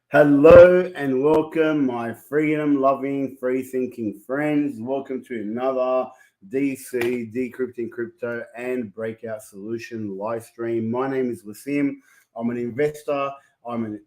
Hello and welcome, my freedom-loving, free-thinking friends. Welcome to another DC Decrypting Crypto and Breakout Solution live stream. My name is Wasim. I'm an investor. I'm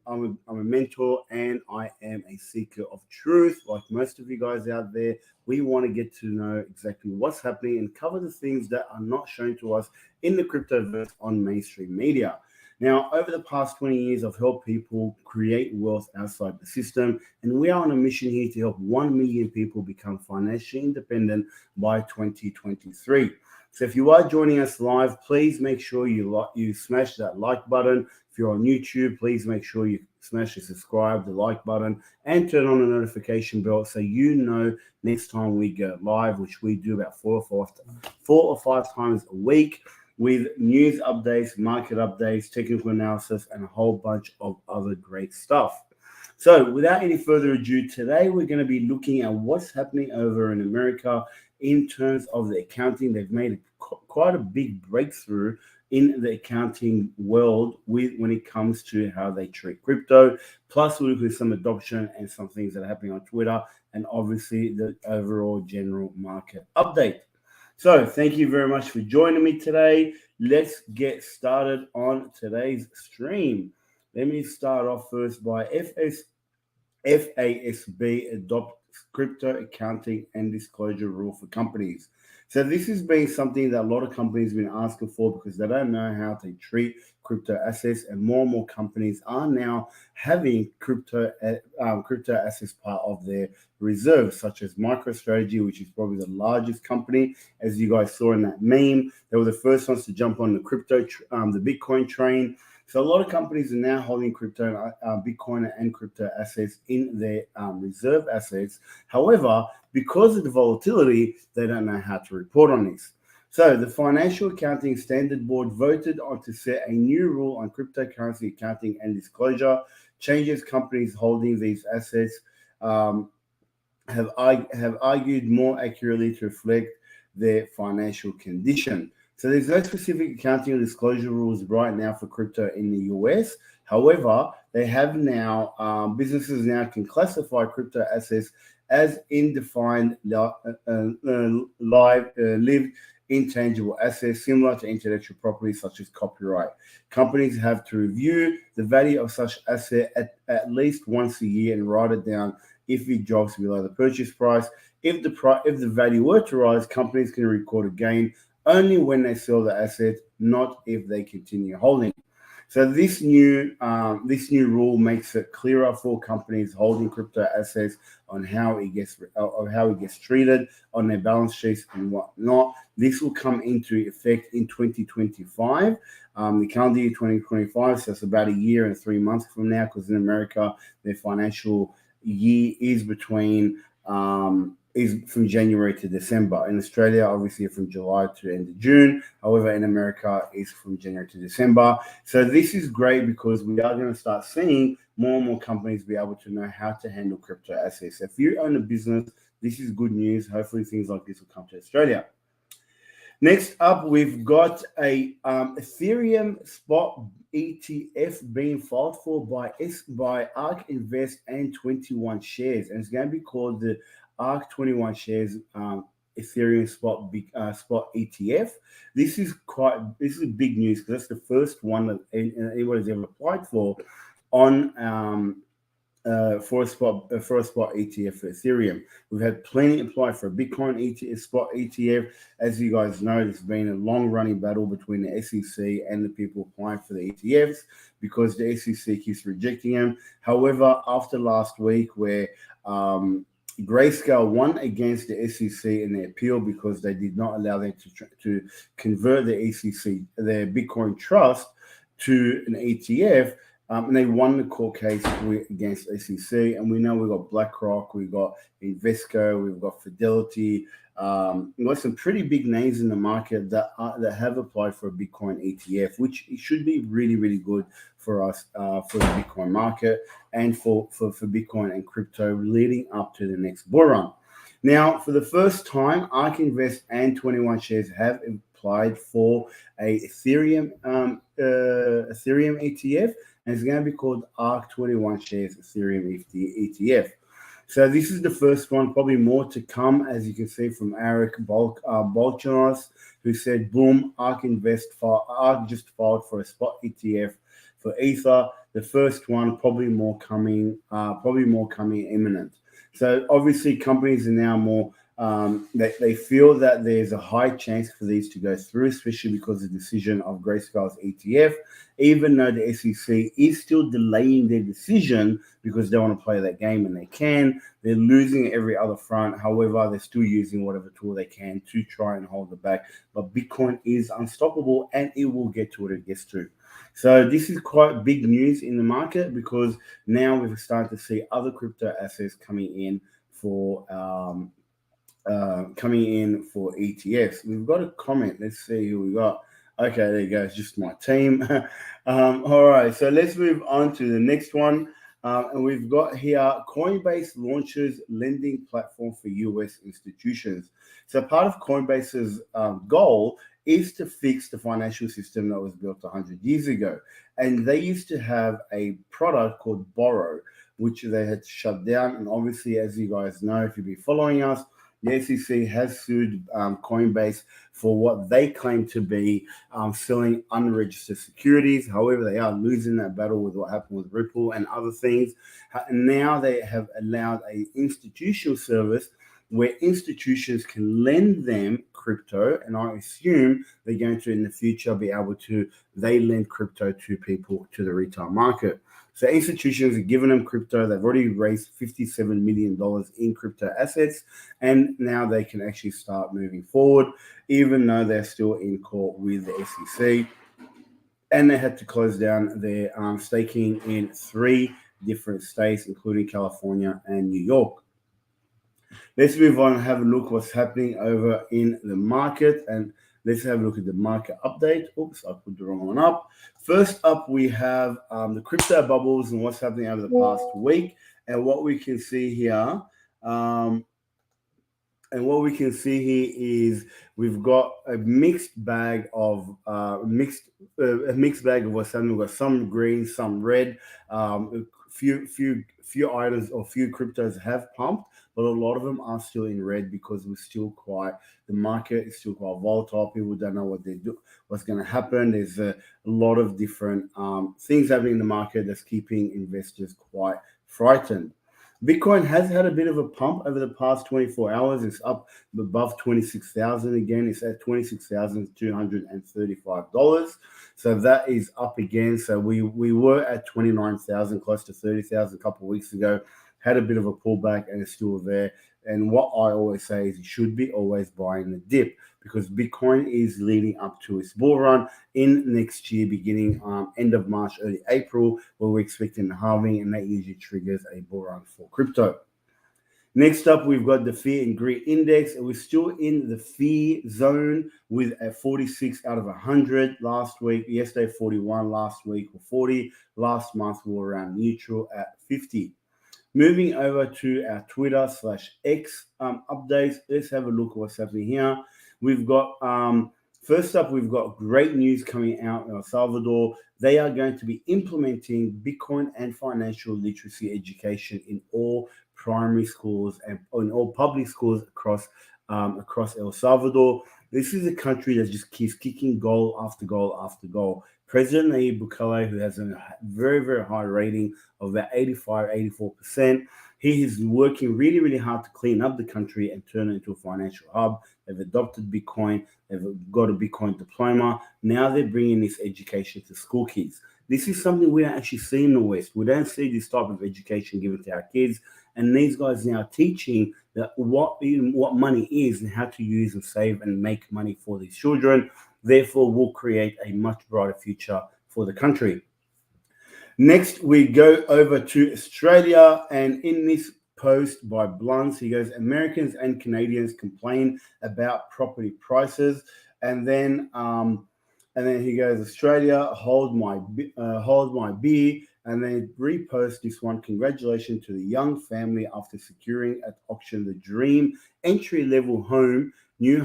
a mentor, and I am a seeker of truth. Like most of you guys out there, we want to get to know exactly what's happening and cover the things that are not shown to us in the cryptoverse on mainstream media. Now, over the past 20 years, I've helped people create wealth outside the system, and we are on a mission here to help 1 million people become financially independent by 2023. So if you are joining us live, please make sure you smash that like button. If you're on YouTube, please make sure you smash the subscribe, the like button, and turn on the notification bell so you know next time we go live, which we do about four or five times a week, with news updates, market updates, technical analysis, and a whole bunch of other great stuff. So without any further ado, today we're going to be looking at what's happening over in America in terms of the accounting. They've made quite a big breakthrough in the accounting world when it comes to how they treat crypto. Plus, we'll look at some adoption and some things that are happening on Twitter, and obviously the overall general market update. So thank you very much for joining me today. Let's get started on today's stream. Let me start off first by FASB adopts crypto accounting and disclosure rule for companies. So this has been something that a lot of companies have been asking for because they don't know how to treat crypto assets, and more companies are now having crypto assets part of their reserves, such as MicroStrategy, which is probably the largest company, as you guys saw in that meme. They were the first ones to jump on the the Bitcoin train. So a lot of companies are now holding crypto, Bitcoin and crypto assets in their reserve assets. However, because of the volatility, they don't know how to report on this. So the Financial Accounting Standard Board voted on to set a new rule on cryptocurrency accounting and disclosure. Changes companies holding these assets have argued more accurately to reflect their financial condition. So there's no specific accounting or disclosure rules right now for crypto in the US. However, they have now, businesses now can classify crypto assets as indefined lived intangible assets similar to intellectual property such as copyright. Companies have to review the value of such asset at least once a year and write it down if it drops below the purchase price. If the value were to rise, companies can record a gain only when they sell the asset, not if they continue holding. So this new rule makes it clearer for companies holding crypto assets on how it gets treated on their balance sheets and whatnot. This will come into effect in 2025, the calendar year 2025. So it's about a year and 3 months from now, because in America their financial year is from January to December. In Australia, obviously from July to end of June. However, in America, it's from January to December. So this is great because we are going to start seeing more and more companies be able to know how to handle crypto assets. If you own a business, this is good news. Hopefully things like this will come to Australia. Next up, we've got a Ethereum spot ETF being filed for by ARK Invest and 21 shares, and it's going to be called the ARK 21 shares Ethereum spot ETF. This is big news because that's the first one that anybody's ever applied for on for a spot ETF for Ethereum. We've had plenty apply for a Bitcoin ETF, spot ETF. As you guys know, there's been a long-running battle between the SEC and the people applying for the ETFs because the SEC keeps rejecting them. However, after last week, where Grayscale won against the SEC in their appeal because they did not allow them to convert their Bitcoin trust to an ETF. And they won the court case against SEC. And we know we've got BlackRock, we've got Invesco, we've got Fidelity. We've got some pretty big names in the market that have applied for a Bitcoin ETF, which should be really, really good for us, for the Bitcoin market and for Bitcoin and crypto leading up to the next bull run. Now, for the first time, ARK Invest and 21 shares have applied for a Ethereum ETF. and it's going to be called ARK 21 Shares Ethereum ETF. So this is the first one, probably more to come, as you can see from Eric Bolchanos, who said, boom, ARK just filed for a spot ETF for Ether. The first one, probably more coming imminent. So obviously companies are now more, they feel that there's a high chance for these to go through, especially because of the decision of Grayscale's ETF, even though the SEC is still delaying their decision because they want to play that game, and they can. They're losing every other front. However, they're still using whatever tool they can to try and hold it back. But Bitcoin is unstoppable, and it will get to what it gets to. So this is quite big news in the market, because now we've started to see other crypto assets coming in for ETFs. We've got a comment. Let's see who we got. Okay, there you go. It's just my team. All right, so let's move on to the next one. And we've got here, Coinbase launches lending platform for US institutions. So part of Coinbase's goal is to fix the financial system that was built 100 years ago. And they used to have a product called Borrow, which they had shut down. And obviously, as you guys know, if you've been following us, the SEC has sued Coinbase for what they claim to be selling unregistered securities. However, they are losing that battle with what happened with Ripple and other things. Now they have allowed an institutional service where institutions can lend them crypto, and I assume they're going to in the future be able to, they lend crypto to people, to the retail market. So institutions are giving them crypto. They've already raised $57 million in crypto assets, and now they can actually start moving forward, even though they're still in court with the SEC. And they had to close down their staking in 3 different states, including California and New York. Let's move on and have a look what's happening over in the market, and let's have a look at the market update. Oops, I put the wrong one up. First up, we have the crypto bubbles and what's happening over the past week. And what we can see here, is we've got a mixed bag of what's happening. We've got some green, some red. Few items or few cryptos have pumped, but a lot of them are still in red because the market is still quite volatile. People don't know what's going to happen. There's a lot of different things happening in the market that's keeping investors quite frightened. Bitcoin has had a bit of a pump over the past 24 hours. It's up above 26,000 again. It's at $26,235. So that is up again. So we were at 29,000, close to 30,000 a couple of weeks ago. Had a bit of a pullback, and it's still there. And what I always say is you should be always buying the dip, because Bitcoin is leading up to its bull run in next year, beginning end of March, early April, where we're expecting the halving, and that usually triggers a bull run for crypto. Next up, we've got the Fear and Greed Index, and we're still in the fear zone with a 46 out of 100 last week. Yesterday, 41, last week, or 40. Last month, we were around neutral at 50. Moving over to our Twitter/X updates, let's have a look at what's happening here. We've got, first up, we've got great news coming out in El Salvador. They are going to be implementing Bitcoin and financial literacy education in all primary schools and in all public schools across El Salvador. This is a country that just keeps kicking goal after goal after goal. President Nayib Bukele, who has a very, very high rating of about 84%, he is working really, really hard to clean up the country and turn it into a financial hub. They've adopted Bitcoin. They've got a Bitcoin diploma. Now they're bringing this education to school kids. This is something we don't actually see in the West. We don't see this type of education given to our kids. And these guys now teaching that what money is and how to use and save and make money for these children. Therefore, will create a much brighter future for the country. Next, we go over to Australia, and in this post by Blunts, he goes, Americans and Canadians complain about property prices, and then he goes, Australia, hold my beer, and then repost this one. Congratulations to the young family after securing at auction the dream entry-level home. New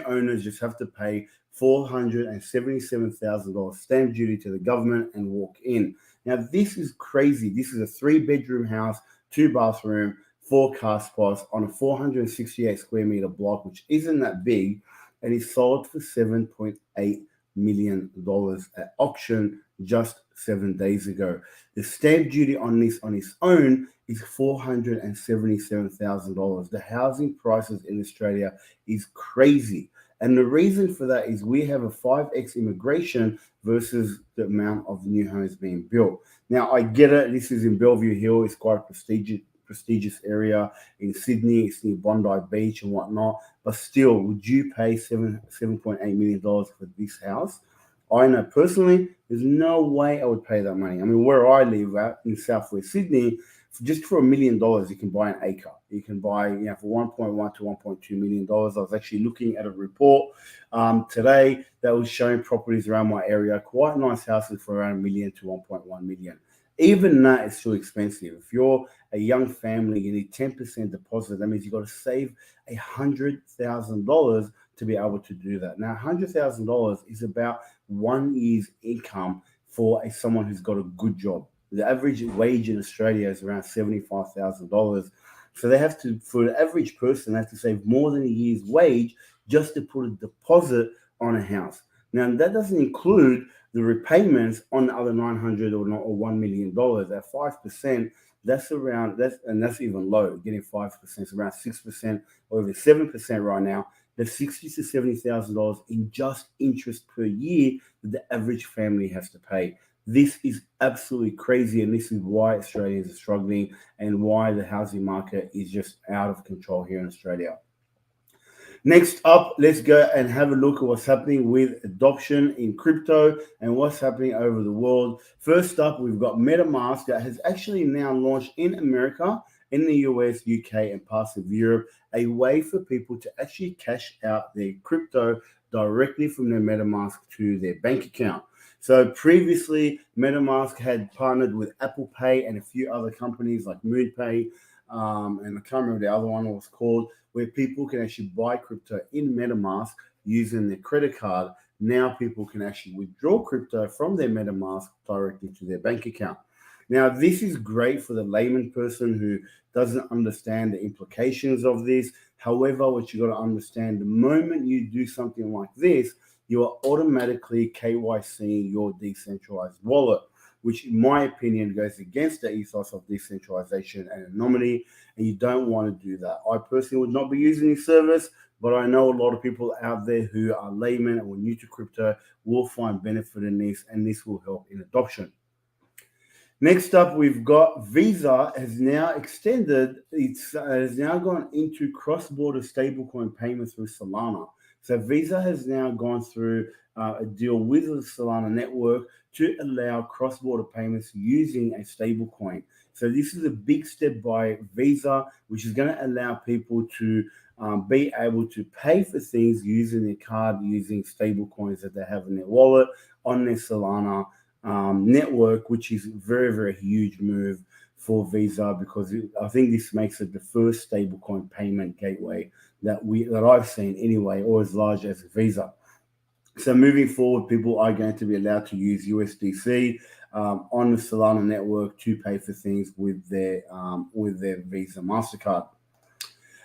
owners just have to pay $477,000 stamp duty to the government and walk in. Now, this is crazy. This is a 3-bedroom house, 2-bathroom, 4 car spots on a 468 square meter block, which isn't that big, and it sold for $7.8 million at auction just 7 days ago. The stamp duty on this on its own is $477,000. The housing prices in Australia is crazy. And the reason for that is we have a 5x immigration versus the amount of new homes being built. Now, I get it. This is in Bellevue Hill. It's quite a prestigious area in Sydney. It's near Bondi Beach and whatnot. But still, would you pay $7.8 million for this house? I know personally, there's no way I would pay that money. I mean, where I live at in Southwest Sydney, just for $1 million, you can buy an acre. You can buy, for $1.1 to $1.2 million. I was actually looking at a report today that was showing properties around my area, quite nice houses for around $1 million to $1.1 million. Even that is still expensive. If you're a young family, you need 10% deposit. That means you've got to save $100,000 to be able to do that. Now, $100,000 is about 1 year's income for someone who's got a good job. The average wage in Australia is around $75,000. So they have to, for the average person, they have to save more than a year's wage just to put a deposit on a house. Now, that doesn't include the repayments on the other $900 or $1 million. At 5%, that's even low. Getting 5%, it's around 6% or even 7% right now. There's $60,000 to $70,000 in just interest per year that the average family has to pay. This is absolutely crazy, and this is why Australians are struggling and why the housing market is just out of control here in Australia. Next up, let's go and have a look at what's happening with adoption in crypto and what's happening over the world. First up, we've got MetaMask that has actually now launched in America, in the US, UK, and parts of Europe, a way for people to actually cash out their crypto directly from their MetaMask to their bank account. So previously, MetaMask had partnered with Apple Pay and a few other companies like MoonPay, and I can't remember the other one was called, where people can actually buy crypto in MetaMask using their credit card. Now people can actually withdraw crypto from their MetaMask directly to their bank account. Now, this is great for the layman person who doesn't understand the implications of this. However, what you got to understand, the moment you do something like this, you are automatically KYCing your decentralized wallet, which in my opinion goes against the ethos of decentralization and anonymity, and you don't want to do that. I personally would not be using this service, but I know a lot of people out there who are laymen or new to crypto will find benefit in this, and this will help in adoption. Next up, we've got Visa has now extended, has now gone into cross-border stablecoin payments through Solana. So Visa has now gone through a deal with the Solana network to allow cross-border payments using a stablecoin. So this is a big step by Visa, which is going to allow people to be able to pay for things using their card, using stablecoins that they have in their wallet on their Solana network, which is a very, very huge move for Visa, because I think this makes it the first stablecoin payment gateway that I've seen anyway, or as large as Visa. So moving forward, people are going to be allowed to use USDC on the Solana network to pay for things with their Visa MasterCard.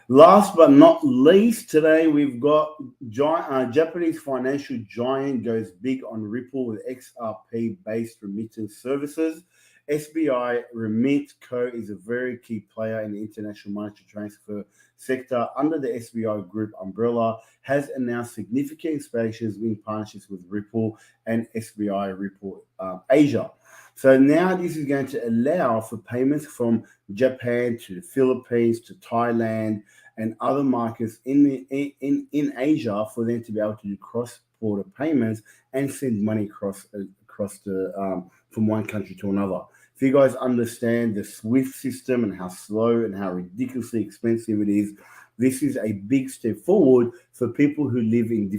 Last but not least, today we've got Japanese financial giant goes big on Ripple with XRP-based remittance services. SBI Remit Co. is a very key player in the international monetary transfer sector under the SBI Group umbrella, has announced significant expansions in partnerships with Ripple and SBI Ripple Asia. So now this is going to allow for payments from Japan to the Philippines to Thailand and other markets in Asia for them to be able to do cross-border payments and send money across from one country to another. If you guys understand the SWIFT system and how slow and how ridiculously expensive it is, this is a big step forward for people who live in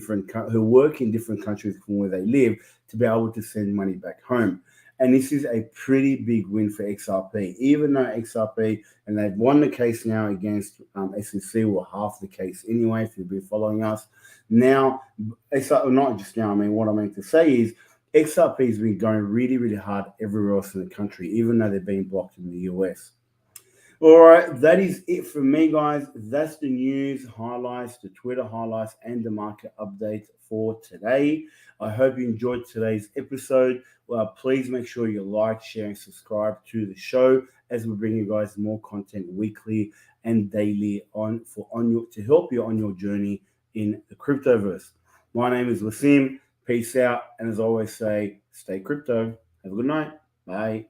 who work in different countries from where they live to be able to send money back home. And this is a pretty big win for XRP, even though XRP, and they've won the case now against SEC, or half the case anyway, if you've been following us. Now, not just now, I mean, what I meant to say is XRP has been going really, really hard everywhere else in the country, even though they're being blocked in the US. All right, that is it from me, guys. That's the news highlights, the Twitter highlights, and the market update for today. I hope you enjoyed today's episode. Well, please make sure you like, share, and subscribe to the show as we bring you guys more content weekly and daily to help you on your journey in the cryptoverse. My name is Wasim. Peace out, and as I always say, stay crypto. Have a good night. Bye.